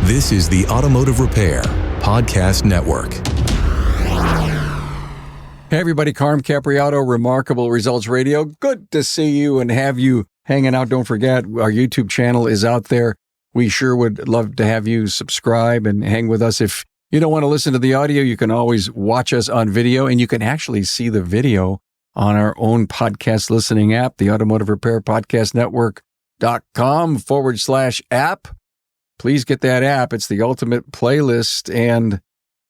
This is the Automotive Repair Podcast Network. Hey everybody, Carm Capriotto, Remarkable Results Radio. Good to see you and have you hanging out. Don't forget, our YouTube channel is out there. We sure would love to have you subscribe and hang with us. If you don't want to listen to the audio, you can always watch us on video, and you can actually see the video on our own podcast listening app, the Automotive Repair Podcast Network.com/app. Please get that app. It's the ultimate playlist. And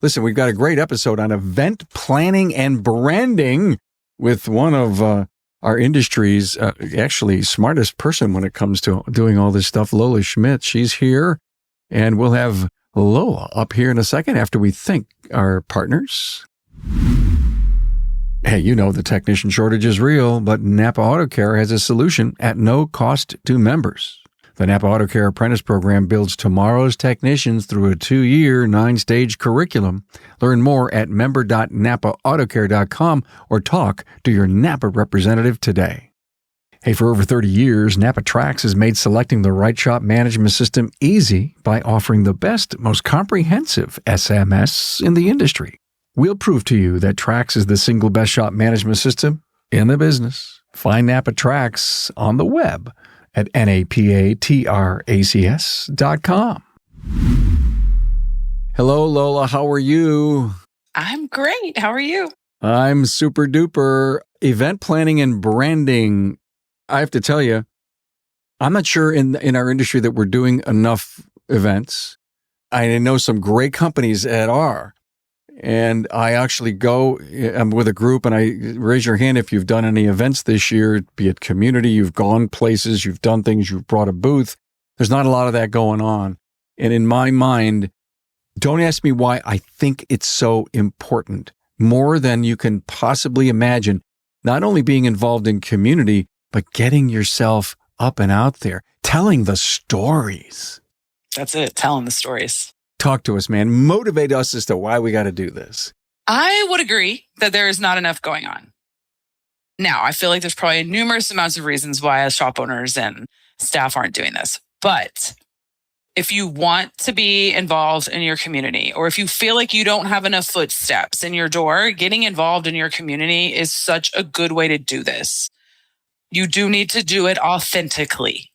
listen, we've got a great episode on event planning and branding with one of our industry's actually smartest person when it comes to doing all this stuff, Lola Schmidt. She's here, and we'll have Lola up here in a second after we thank our partners. Hey, you know the technician shortage is real, but NAPA Auto Care has a solution at no cost to members. The NAPA Auto Care Apprentice Program builds tomorrow's technicians through a 2-year, 9-stage curriculum. Learn more at member.napaautocare.com or talk to your NAPA representative today. Hey, for over 30 years, NAPA Trax has made selecting the right shop management system easy by offering the best, most comprehensive SMS in the industry. We'll prove to you that Trax is the single best shop management system in the business. Find NAPA Trax on the web at NAPATRACS.com. Hello, Lola. How are you? I'm great. How are you? I'm super duper. Event planning and branding. I have to tell you, I'm not sure in our industry that we're doing enough events. I know some great companies that are. And I actually I'm with a group, and I raise your hand if you've done any events this year, be it community, you've gone places, you've done things, you've brought a booth. There's not a lot of that going on. And in my mind, don't ask me why I think it's so important, more than you can possibly imagine, not only being involved in community, but getting yourself up and out there, telling the stories. That's it, telling the stories. Talk to us, man. Motivate us as to why we got to do this. I would agree that there is not enough going on. Now, I feel like there's probably numerous amounts of reasons why shop owners and staff aren't doing this. But if you want to be involved in your community, or if you feel like you don't have enough footsteps in your door, getting involved in your community is such a good way to do this. You do need to do it authentically,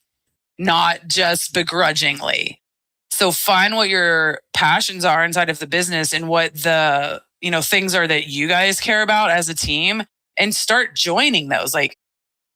not just begrudgingly. So find what your passions are inside of the business and what the, things are that you guys care about as a team, and start joining those. Like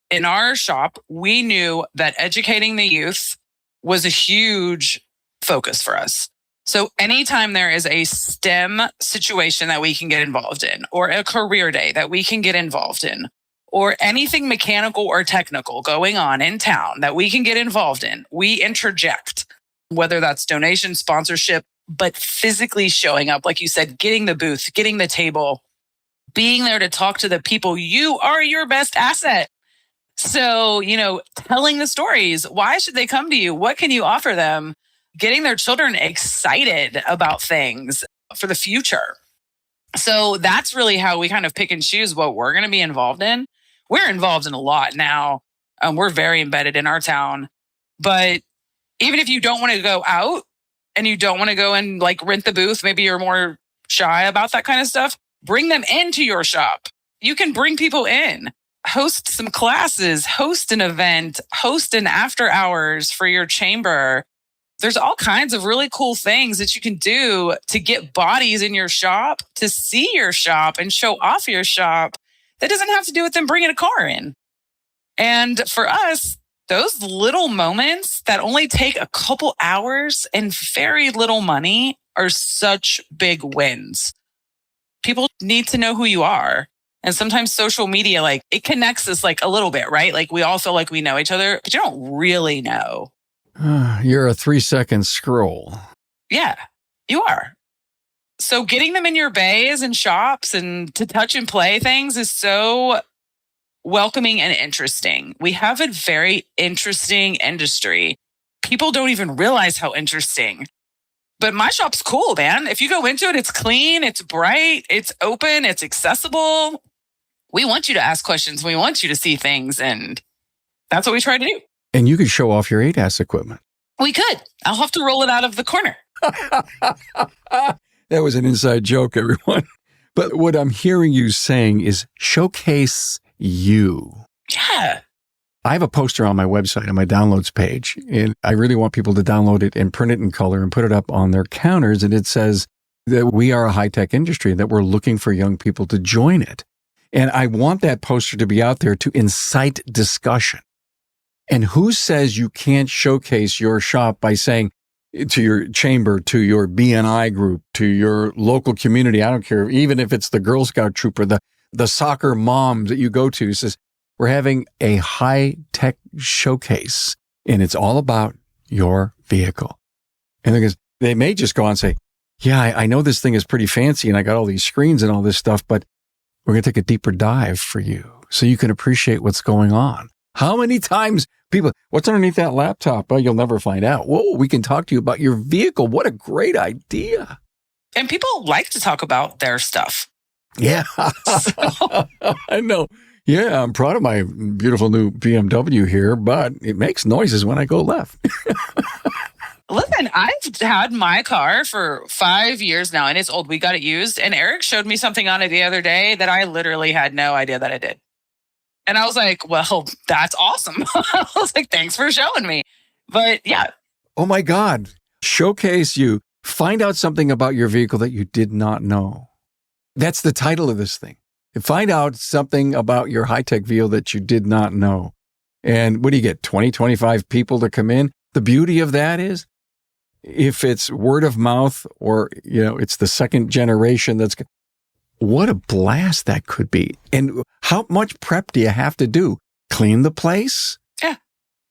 in our shop, we knew that educating the youth was a huge focus for us. So anytime there is a STEM situation that we can get involved in, or a career day that we can get involved in, or anything mechanical or technical going on in town that we can get involved in, we interject. Whether that's donation, sponsorship, but physically showing up, like you said, getting the booth, getting the table, being there to talk to the people. You are your best asset. So, telling the stories. Why should they come to you? What can you offer them? Getting their children excited about things for the future. So that's really how we kind of pick and choose what we're going to be involved in. We're involved in a lot now. We're very embedded in our town. But even if you don't want to go out and you don't want to go and rent the booth, maybe you're more shy about that kind of stuff, bring them into your shop. You can bring people in, host some classes, host an event, host an after hours for your chamber. There's all kinds of really cool things that you can do to get bodies in your shop, to see your shop and show off your shop. That doesn't have to do with them bringing a car in. And for us, those little moments that only take a couple hours and very little money are such big wins. People need to know who you are. And sometimes social media, it connects us a little bit, right? We all feel like we know each other, but you don't really know. You're a 3-second scroll. Yeah, you are. So getting them in your bays and shops and to touch and play things is so welcoming and interesting. We have a very interesting industry. People don't even realize how interesting. But my shop's cool, man. If you go into it, it's clean, it's bright, it's open, it's accessible. We want you to ask questions. We want you to see things. And that's what we try to do. And you could show off your ADAS equipment. We could. I'll have to roll it out of the corner. That was an inside joke, everyone. But what I'm hearing you saying is showcase you. Yeah. I have a poster on my website on my downloads page, and I really want people to download it and print it in color and put it up on their counters. And it says that we are a high-tech industry, that we're looking for young people to join it. And I want that poster to be out there to incite discussion. And who says you can't showcase your shop by saying to your chamber, to your BNI group, to your local community, I don't care, even if it's the Girl Scout troop or the soccer moms that you go to, says, we're having a high-tech showcase, and it's all about your vehicle. And they may just go on and say, yeah, I know this thing is pretty fancy, and I got all these screens and all this stuff, but we're going to take a deeper dive for you so you can appreciate what's going on. How many times people, what's underneath that laptop? Oh, you'll never find out. Whoa, we can talk to you about your vehicle. What a great idea. And people like to talk about their stuff. Yeah. So. I know. Yeah, I'm proud of my beautiful new BMW here, but it makes noises when I go left. Listen, I've had my car for 5 years now, and it's old. We got it used, and Eric showed me something on it the other day that I literally had no idea that it did. And I was like, well, that's awesome. I was like, thanks for showing me. But yeah. Oh my God. Showcase you. Find out something about your vehicle that you did not know. That's the title of this thing. Find out something about your high-tech vehicle that you did not know. And what do you get? 20, 25 people to come in? The beauty of that is if it's word of mouth or, it's the second generation what a blast that could be. And how much prep do you have to do? Clean the place? Yeah.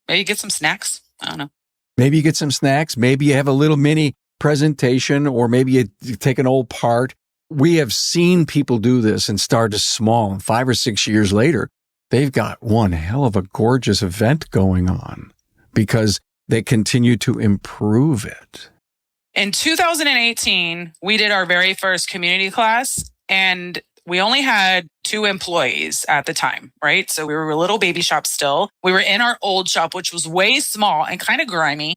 Maybe get some snacks. I don't know. Maybe you get some snacks. Maybe you have a little mini presentation, or maybe you take an old part. We have seen people do this and start small. And 5 or 6 years later, they've got one hell of a gorgeous event going on because they continue to improve it. In 2018, we did our very first community class, and we only had 2 employees at the time, right? So we were a little baby shop still. We were in our old shop, which was way small and kind of grimy.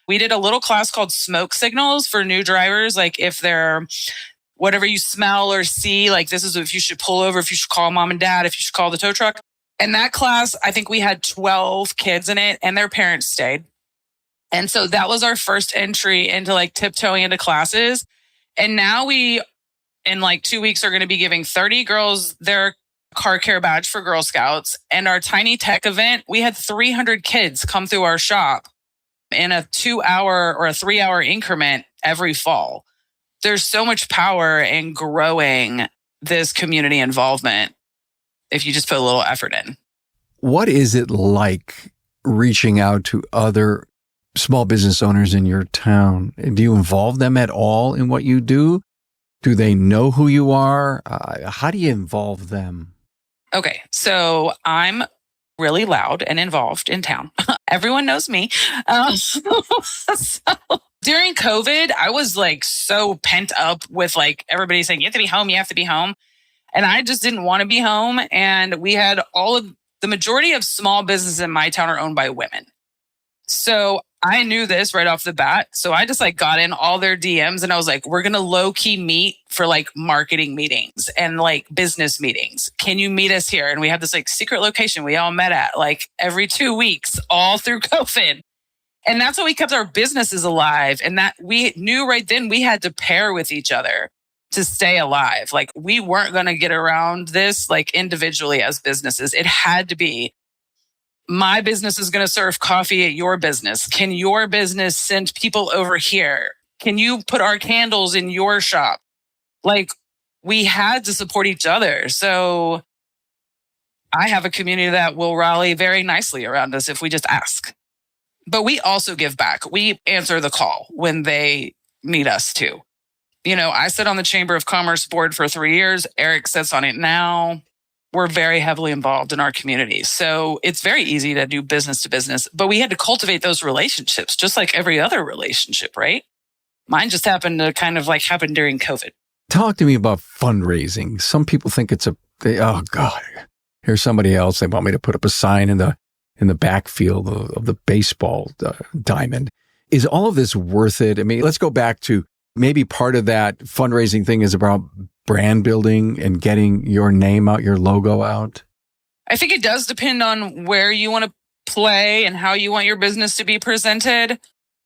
We did a little class called smoke signals for new drivers. Like if they're whatever you smell or see, like this is if you should pull over, if you should call mom and dad, if you should call the tow truck. And that class, I think we had 12 kids in it and their parents stayed. And so that was our first entry into like tiptoeing into classes. And now we, in like 2 weeks, are going to be giving 30 girls their car care badge for Girl Scouts. And our tiny tech event, we had 300 kids come through our shop in a 2-hour or a 3-hour increment every fall. There's so much power in growing this community involvement if you just put a little effort in. What is it like reaching out to other small business owners in your town? Do you involve them at all in what you do? Do they know who you are? How do you involve them? Okay, so I'm really loud and involved in town. Everyone knows me. So during COVID, I was like so pent up with like everybody saying, you have to be home, you have to be home. And I just didn't want to be home. And we had the majority of small businesses in my town are owned by women. So I knew this right off the bat. So I just like got in all their DMs and I was like, we're going to low key meet for like marketing meetings and like business meetings. Can you meet us here? And we had this like secret location we all met at like every 2 weeks, all through COVID. And that's how we kept our businesses alive. And that we knew right then we had to pair with each other to stay alive. Like we weren't going to get around this like individually as businesses. It had to be, my business is going to serve coffee at your business. Can your business send people over here? Can you put our candles in your shop? Like we had to support each other. So I have a community that will rally very nicely around us if we just ask. But we also give back. We answer the call when they need us to. I sit on the Chamber of Commerce board for 3 years. Eric sits on it now. We're very heavily involved in our community. So it's very easy to do business to business, but we had to cultivate those relationships just like every other relationship, right? Mine just happened to kind of like happen during COVID. Talk to me about fundraising. Some people think oh God, here's somebody else. They want me to put up a sign in the backfield of the baseball diamond. Is all of this worth it? I mean, let's go back to maybe part of that fundraising thing is about brand building and getting your name out, your logo out. I think it does depend on where you want to play and how you want your business to be presented.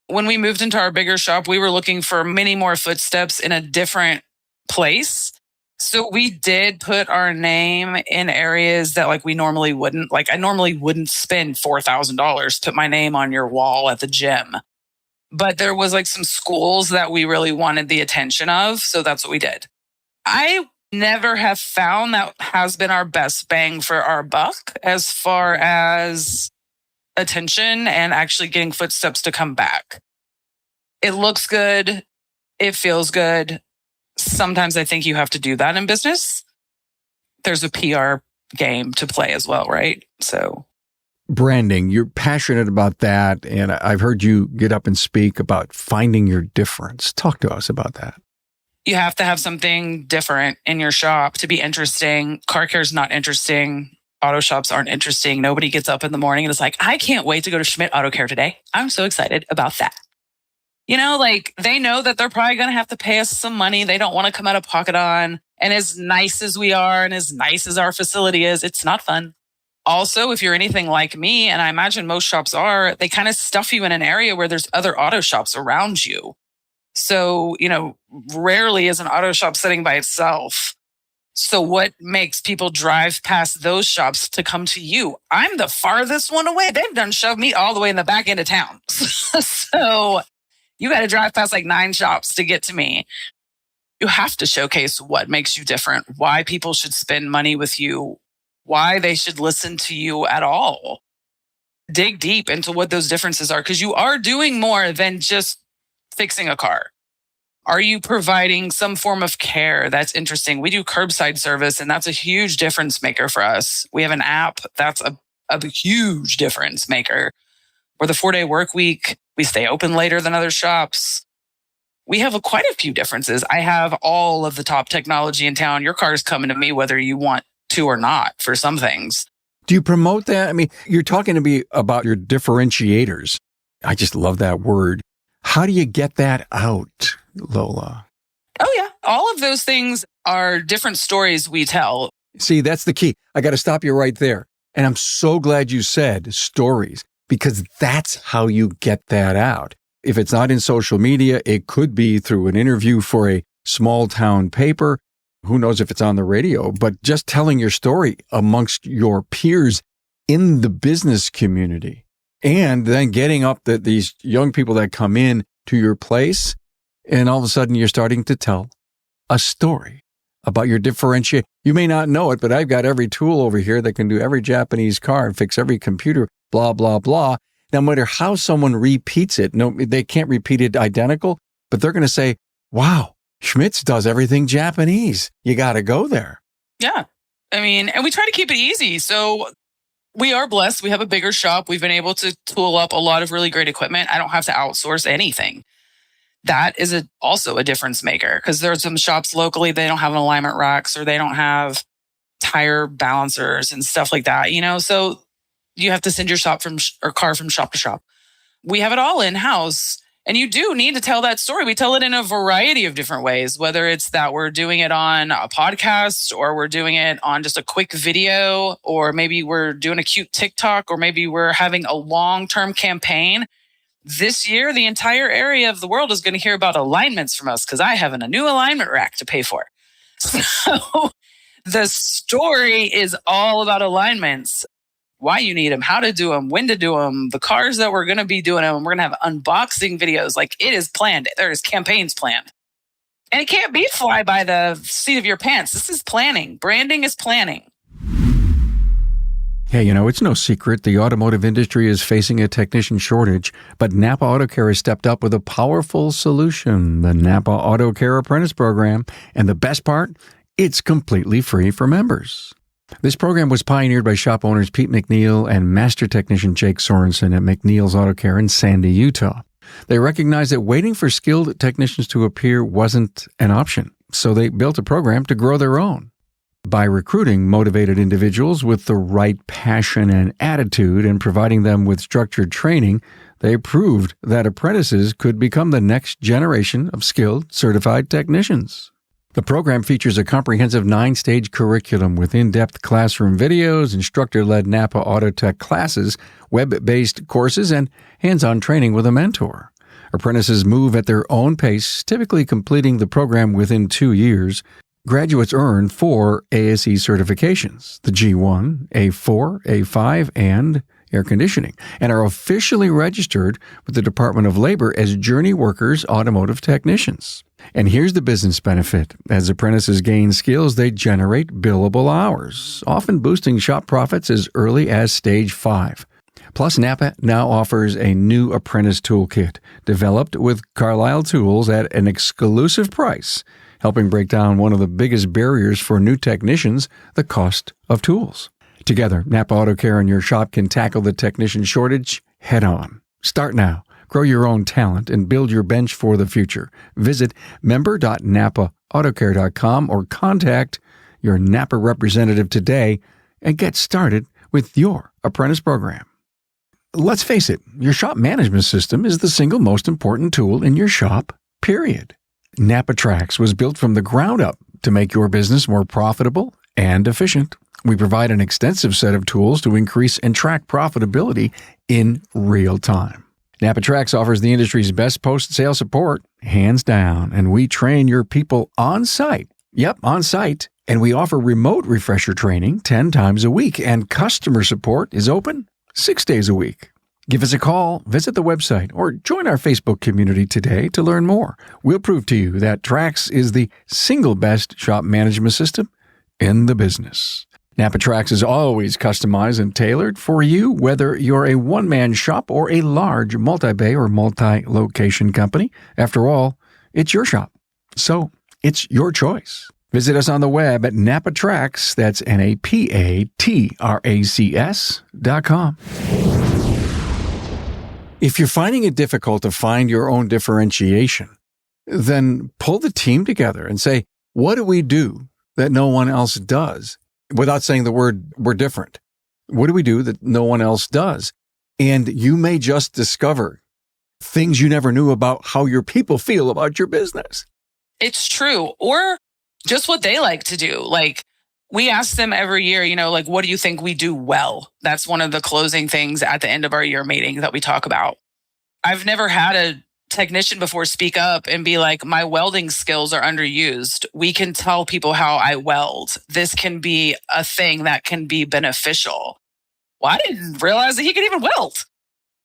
When we moved into our bigger shop, we were looking for many more footsteps in a different place. So we did put our name in areas that like we normally wouldn't. Like I normally wouldn't spend $4,000 to put my name on your wall at the gym. But there was like some schools that we really wanted the attention of. So that's what we did. I never have found that has been our best bang for our buck as far as attention and actually getting footsteps to come back. It looks good. It feels good. Sometimes I think you have to do that in business. There's a PR game to play as well, right? So branding, you're passionate about that. And I've heard you get up and speak about finding your difference. Talk to us about that. You have to have something different in your shop to be interesting. Car care is not interesting. Auto shops aren't interesting. Nobody gets up in the morning and is like, I can't wait to go to Schmidt Auto Care today. I'm so excited about that. You know, like they know that they're probably going to have to pay us some money they don't want to come out of pocket on. And as nice as we are and as nice as our facility is, it's not fun. Also, if you're anything like me, and I imagine most shops are, they kind of stuff you in an area where there's other auto shops around you. So, you know, rarely is an auto shop sitting by itself. So what makes people drive past those shops to come to you? I'm the farthest one away. They've done shoved me all the way in the back end of town. So you got to drive past like 9 shops to get to me. You have to showcase what makes you different, why people should spend money with you, why they should listen to you at all. Dig deep into what those differences are, because you are doing more than just fixing a car. Are you providing some form of care that's interesting? We do curbside service, and that's a huge difference maker for us. We have an app that's a huge difference maker. We're the 4-day work week. We stay open later than other shops. We have quite a few differences. I have all of the top technology in town. Your car's coming to me whether you want to or not for some things. Do you promote that? I mean, you're talking to me about your differentiators. I just love that word. How do you get that out, Lola? Oh, yeah. All of those things are different stories we tell. See, that's the key. I got to stop you right there. And I'm so glad you said stories, because that's how you get that out. If it's not in social media, it could be through an interview for a small town paper. Who knows if it's on the radio, but just telling your story amongst your peers in the business community, and then getting up these young people that come in to your place, and all of a sudden you're starting to tell a story about your differentiate. You may not know it, but I've got every tool over here that can do every Japanese car and fix every computer, blah, blah, blah. No matter how someone repeats it, no, they can't repeat it identical, but they're going to say, wow, Schmidt's does everything Japanese. You got to go there. Yeah. I mean, and we try to keep it easy. So we are blessed. We have a bigger shop. We've been able to tool up a lot of really great equipment. I don't have to outsource anything. That is also a difference maker, because there's some shops locally, they don't have an alignment racks, or they don't have tire balancers and stuff like that, you know? So you have to send your car from shop to shop. We have it all in-house. And you do need to tell that story. We tell it in a variety of different ways, whether it's that we're doing it on a podcast, or we're doing it on just a quick video, or maybe we're doing a cute TikTok, or maybe we're having a long-term campaign. This year, the entire area of the world is going to hear about alignments from us, because I have a new alignment rack to pay for. So the story is all about alignments. Why you need them, how to do them, when to do them, the cars that we're going to be doing them. We're going to have unboxing videos. Like, it is planned. There's campaigns planned. And it can't be fly by the seat of your pants. This is planning. Branding is planning. Yeah, you know, it's no secret the automotive industry is facing a technician shortage, but NAPA Auto Care has stepped up with a powerful solution, the NAPA Auto Care Apprentice Program. And the best part, it's completely free for members. This program was pioneered by shop owners Pete McNeil and master technician Jake Sorensen at McNeil's Auto Care in Sandy, Utah. They recognized that waiting for skilled technicians to appear wasn't an option, so they built a program to grow their own. By recruiting motivated individuals with the right passion and attitude and providing them with structured training, They proved that apprentices could become the next generation of skilled, certified technicians. The program features a comprehensive 9-stage curriculum with in-depth classroom videos, instructor-led NAPA Auto Tech classes, web-based courses, and hands-on training with a mentor. Apprentices move at their own pace, typically completing the program within 2 years. Graduates earn 4 ASE certifications, the G1, A4, A5, and air conditioning, and are officially registered with the Department of Labor as Journey Workers Automotive Technicians. And here's the business benefit. As apprentices gain skills, they generate billable hours, often boosting shop profits as early as stage 5. Plus, NAPA now offers a new apprentice toolkit developed with Carlisle tools at an exclusive price, helping break down one of the biggest barriers for new technicians, the cost of tools. Together, NAPA Auto Care in your shop can tackle the technician shortage head on. Start now. Grow your own talent and build your bench for the future. Visit member.napaautocare.com or contact your NAPA representative today and get started with your apprentice program. Let's face it, your shop management system is the single most important tool in your shop, period. NAPA Trax was built from the ground up to make your business more profitable and efficient. We provide an extensive set of tools to increase and track profitability in real time. NAPA Trax offers the industry's best post-sale support, hands down, and we train your people on site. Yep, on site. And we offer remote refresher training 10 times a week, and customer support is open 6 days a week. Give us a call, visit the website, or join our Facebook community today to learn more. We'll prove to you that Trax is the single best shop management system in the business. NAPA Trax is always customized and tailored for you, whether you're a one-man shop or a large multi-bay or multi-location company. After all, it's your shop, so it's your choice. Visit us on the web at NAPATRAX, that's NAPATRACS.com. If you're finding it difficult to find your own differentiation, then pull the team together and say, what do we do that no one else does? Without saying the word, we're different. What do we do that no one else does? And you may just discover things you never knew about how your people feel about your business. It's true. Or just what they like to do. Like, we ask them every year, like, what do you think we do well? That's one of the closing things at the end of our year meeting that we talk about. I've never had a technician before speak up and be like, my welding skills are underused. We can tell people how I weld. This can be a thing that can be beneficial. Well, I didn't realize that he could even weld.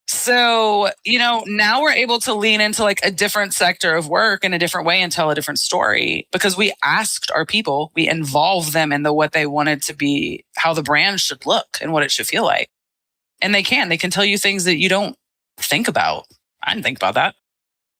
So, now we're able to lean into like a different sector of work in a different way and tell a different story because we asked our people, we involved them in what they wanted to be, how the brand should look and what it should feel like. And they can tell you things that you don't think about. I didn't think about that.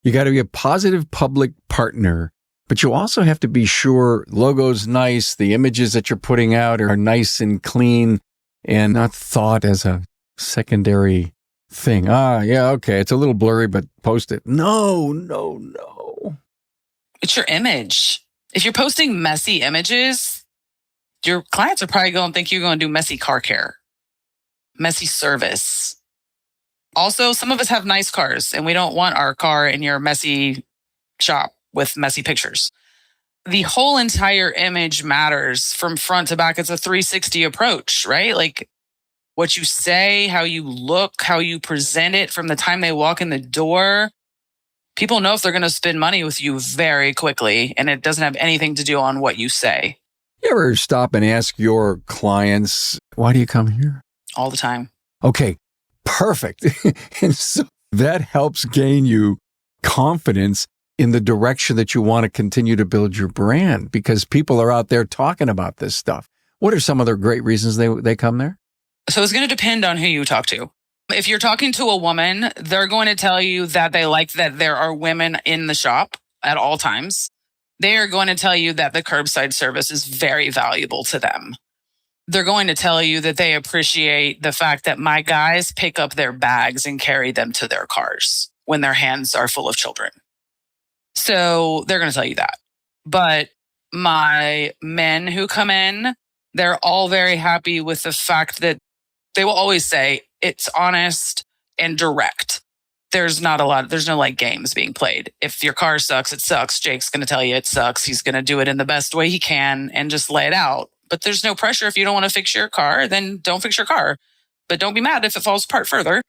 You got to be a positive public partner, but you also have to be sure logo's nice, the images that you're putting out are nice and clean and not thought as a secondary thing. Yeah, okay, it's a little blurry, but post it. No. It's your image. If you're posting messy images, your clients are probably going to think you're going to do messy car care, messy service. Also, some of us have nice cars, and we don't want our car in your messy shop with messy pictures. The whole entire image matters from front to back. It's a 360 approach, right? Like what you say, how you look, how you present it from the time they walk in the door. People know if they're going to spend money with you very quickly, and it doesn't have anything to do on what you say. You ever stop and ask your clients, why do you come here? All the time. Okay. Perfect. And so that helps gain you confidence in the direction that you want to continue to build your brand because people are out there talking about this stuff. What are some other great reasons they come there? So it's going to depend on who you talk to. If you're talking to a woman, they're going to tell you that they like that there are women in the shop at all times. They are going to tell you that the curbside service is very valuable to them. They're going to tell you that they appreciate the fact that my guys pick up their bags and carry them to their cars when their hands are full of children. So they're going to tell you that. But my men who come in, they're all very happy with the fact that they will always say it's honest and direct. there's no like games being played. If your car sucks, it sucks. Jake's going to tell you it sucks. He's going to do it in the best way he can and just lay it out. But there's no pressure. If you don't want to fix your car, then don't fix your car. But don't be mad if it falls apart further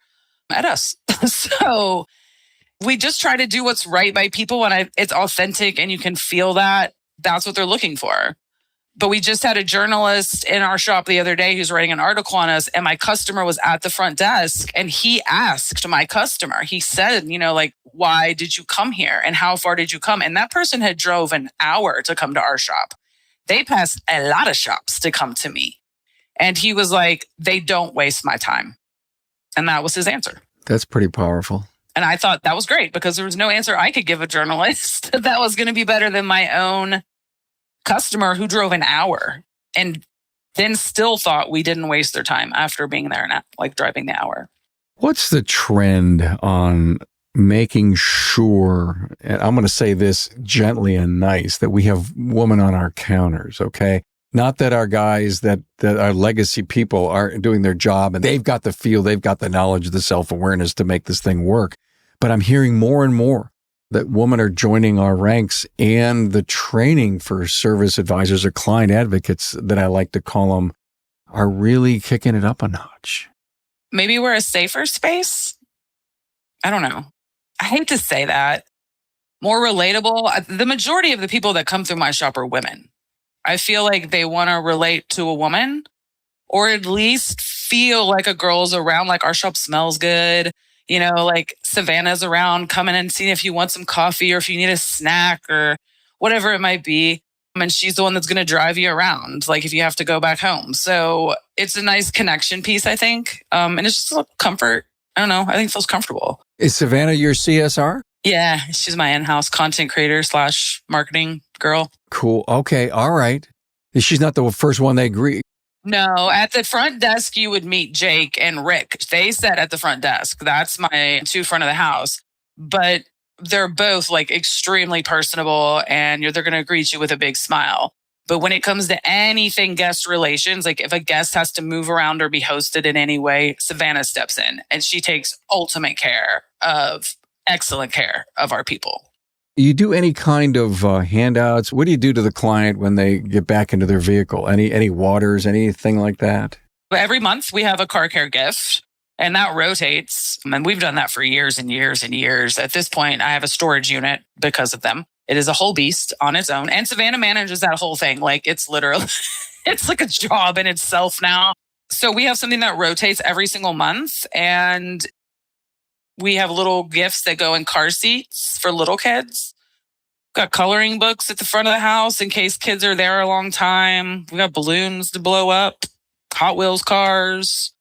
at us. So we just try to do what's right by people when it's authentic and you can feel that. That's what they're looking for. But we just had a journalist in our shop the other day who's writing an article on us, and my customer was at the front desk and he asked my customer, he said, like, why did you come here and how far did you come? And that person had drove an hour to come to our shop. They passed a lot of shops to come to me. And he was like, they don't waste my time. And that was his answer. That's pretty powerful. And I thought that was great because there was no answer I could give a journalist that was going to be better than my own customer who drove an hour and then still thought we didn't waste their time after being there and like driving the hour. What's the trend on making sure, and I'm going to say this gently and nice, that we have women on our counters, okay? Not that our guys, that our legacy people are doing their job and they've got the feel, they've got the knowledge, the self-awareness to make this thing work. But I'm hearing more and more that women are joining our ranks, and the training for service advisors or client advocates, that I like to call them, are really kicking it up a notch. Maybe we're a safer space? I don't know. I hate to say that. More relatable. The majority of the people that come through my shop are women. I feel like they want to relate to a woman, or at least feel like a girl's around, like our shop smells good. Like Savannah's around, coming and seeing if you want some coffee or if you need a snack or whatever it might be. And she's the one that's going to drive you around, like if you have to go back home. So it's a nice connection piece, I think. And it's just a comfort. I don't know. I think it feels comfortable. Is Savannah your CSR? Yeah, she's my in-house content creator / marketing girl. Cool. Okay. All right. She's not the first one they agree. No, at the front desk, you would meet Jake and Rick. They sat at the front desk. That's my two front of the house. But they're both like extremely personable and they're going to greet you with a big smile. But when it comes to anything guest relations, like if a guest has to move around or be hosted in any way, Savannah steps in and she takes excellent care of our people. You do any kind of handouts? What do you do to the client when they get back into their vehicle? Any waters, anything like that? Every month we have a car care gift, and that rotates. And we've done that for years and years and years. At this point, I have a storage unit because of them. It is a whole beast on its own. And Savannah manages that whole thing. Like it's literally, it's like a job in itself now. So we have something that rotates every single month. And we have little gifts that go in car seats for little kids. We've got coloring books at the front of the house in case kids are there a long time. We got balloons to blow up, Hot Wheels cars.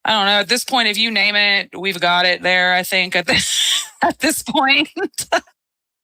I don't know. At this point, if you name it, we've got it there, I think, at this point.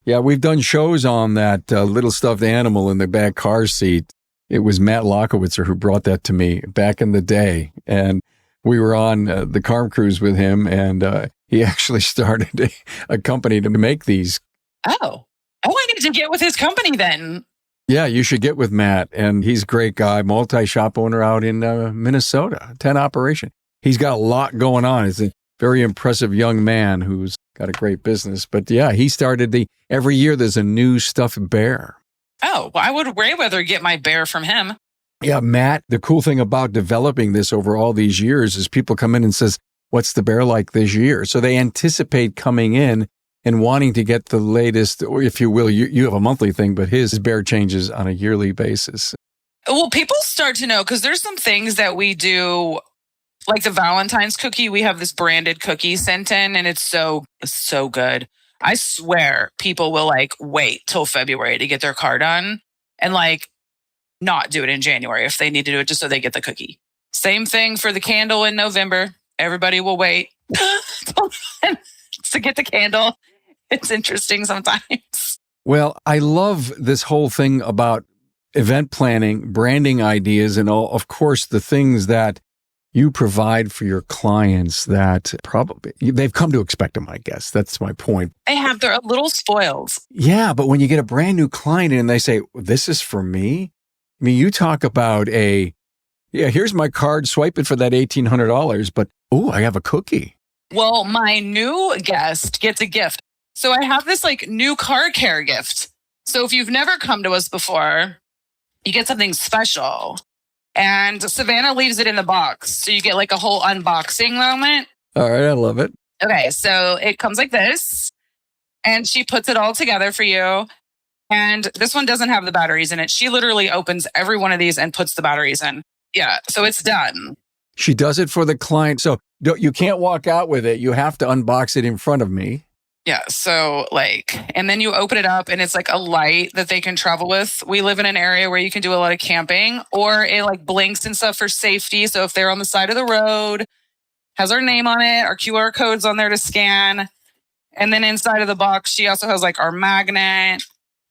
Yeah, we've done shows on that little stuffed animal in the back car seat. It was Matt Lockowitzer who brought that to me back in the day. And we were on the Carm cruise with him, and he actually started a company to make these. Oh, I need to get with his company then. Yeah, you should get with Matt. And he's a great guy, multi-shop owner out in Minnesota, 10 operation. He's got a lot going on. He's a very impressive young man who's got a great business. But yeah, he started every year there's a new stuffed bear. Oh, well, I would way rather get my bear from him. Yeah, Matt, the cool thing about developing this over all these years is people come in and says, what's the bear like this year? So they anticipate coming in and wanting to get the latest, or if you will, you have a monthly thing, but his bear changes on a yearly basis. Well, people start to know because there's some things that we do, like the Valentine's cookie. We have this branded cookie sent in, and it's so good. I swear people will like wait till February to get their car done and like not do it in January if they need to do it just so they get the cookie. Same thing for the candle in November. Everybody will wait to get the candle. It's interesting sometimes. Well, I love this whole thing about event planning, branding ideas, and all, of course, the things that you provide for your clients that probably they've come to expect them, I guess. That's my point. They're a little spoiled. Yeah, but when you get a brand new client in and they say, this is for me. I mean, you talk about here's my card, swipe it for that $1,800, but I have a cookie. Well, my new guest gets a gift. So I have this like new car care gift. So if you've never come to us before, you get something special. And Savannah leaves it in the box. So you get like a whole unboxing moment. All right, I love it. Okay, so it comes like this. And she puts it all together for you. And this one doesn't have the batteries in it. She literally opens every one of these and puts the batteries in. Yeah, so it's done. She does it for the client. So you can't walk out with it. You have to unbox it in front of me. Yeah, so and then you open it up and it's like a light that they can travel with. We live in an area where you can do a lot of camping, or it like blinks and stuff for safety. So if they're on the side of the road, has our name on it, our QR codes on there to scan. And then inside of the box, she also has like our magnet,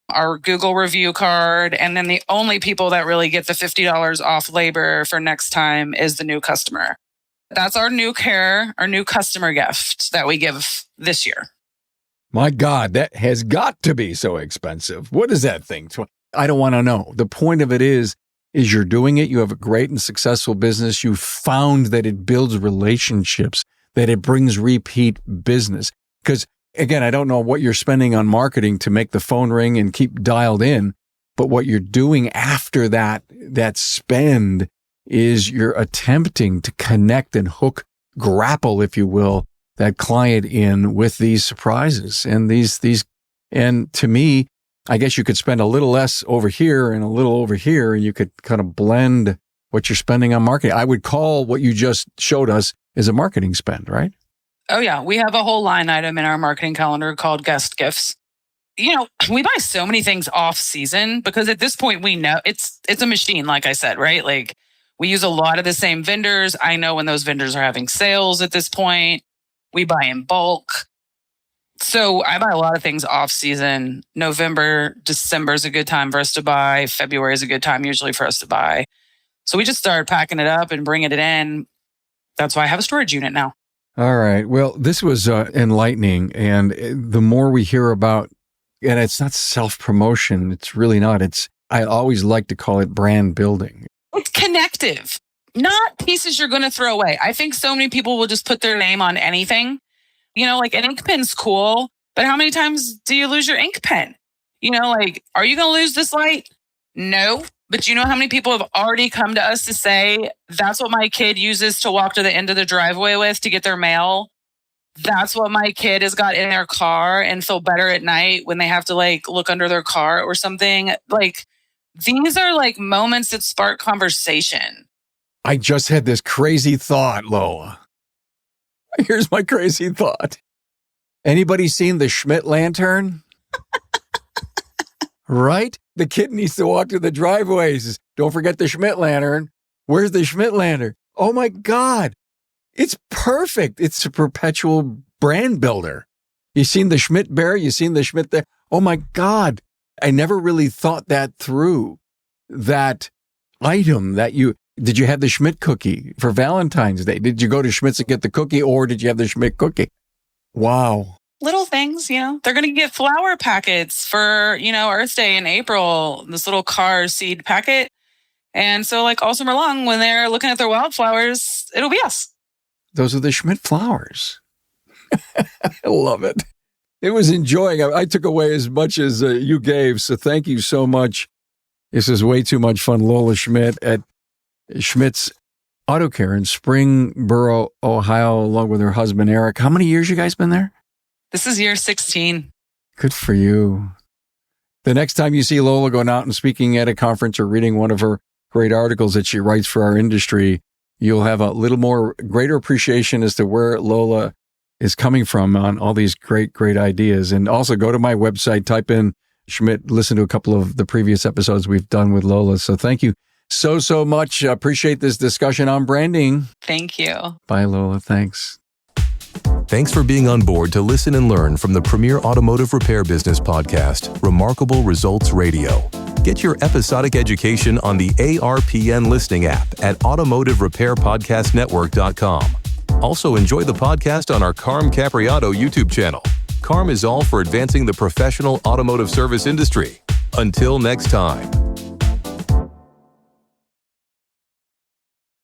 our Google review card. And then the only people that really get the $50 off labor for next time is the new customer. That's our new customer gift that we give this year. My God, that has got to be so expensive. What is that thing? I don't want to know. The point of it is you're doing it. You have a great and successful business. You found that it builds relationships, that it brings repeat business. Because again, I don't know what you're spending on marketing to make the phone ring and keep dialed in, but what you're doing after that spend is you're attempting to connect and grapple, if you will, that client in with these surprises and and to me, I guess you could spend a little less over here and a little over here, and you could kind of blend what you're spending on marketing. I would call what you just showed us is a marketing spend, right? Oh yeah, we have a whole line item in our marketing calendar called guest gifts. You know, we buy so many things off season because at this point we know it's a machine, like I said, right? Like we use a lot of the same vendors. I know when those vendors are having sales at this point. We buy in bulk. So I buy a lot of things off season. November, December is a good time for us to buy. February is a good time usually for us to buy. So we just started packing it up and bringing it in. That's why I have a storage unit now. All right. Well, this was enlightening. And the more we hear about, and it's not self-promotion. It's really not. I always like to call it brand building. It's connective, not pieces you're going to throw away. I think so many people will just put their name on anything. You know, like an ink pen's cool, but how many times do you lose your ink pen? You know, like, are you going to lose this light? No. But you know how many people have already come to us to say, that's what my kid uses to walk to the end of the driveway with to get their mail. That's what my kid has got in their car and feel better at night when they have to like look under their car or something. Like these are like moments that spark conversation. I just had this crazy thought, Lola. Here's my crazy thought. Anybody seen the Schmidt lantern? Right? The kid needs to walk to the driveways. Don't forget the Schmidt lantern. Where's the Schmidt lantern? Oh my God. It's perfect. It's a perpetual brand builder. You seen the Schmidt bear? You seen the Schmidt there? Oh my God. I never really thought that through. That item that did you have the Schmidt cookie for Valentine's Day? Did you go to Schmidt's and get the cookie, or did you have the Schmidt cookie? Wow. Little things, you know, they're going to get flower packets for, you know, Earth Day in April, this little car seed packet. And so like all summer long, when they're looking at their wildflowers, it'll be us. Those are the Schmidt flowers. I love it. It was enjoying. I took away as much as you gave. So thank you so much. This is way too much fun. Lola Schmidt at Schmidt's Auto Care in Springboro, Ohio, along with her husband, Eric. How many years you guys been there? This is year 16. Good for you. The next time you see Lola going out and speaking at a conference or reading one of her great articles that she writes for our industry, you'll have a little more greater appreciation as to where Lola is coming from on all these great, great ideas. And also go to my website, type in Schmidt, listen to a couple of the previous episodes we've done with Lola. So thank you so much. I appreciate this discussion on branding. Thank you. Bye, Lola. Thanks. Thanks for being on board to listen and learn from the premier automotive repair business podcast, Remarkable Results Radio. Get your episodic education on the ARPN listening app at automotiverepairpodcastnetwork.com. Also enjoy the podcast on our Carm Capriotto YouTube channel. Carm is all for advancing the professional automotive service industry. Until next time.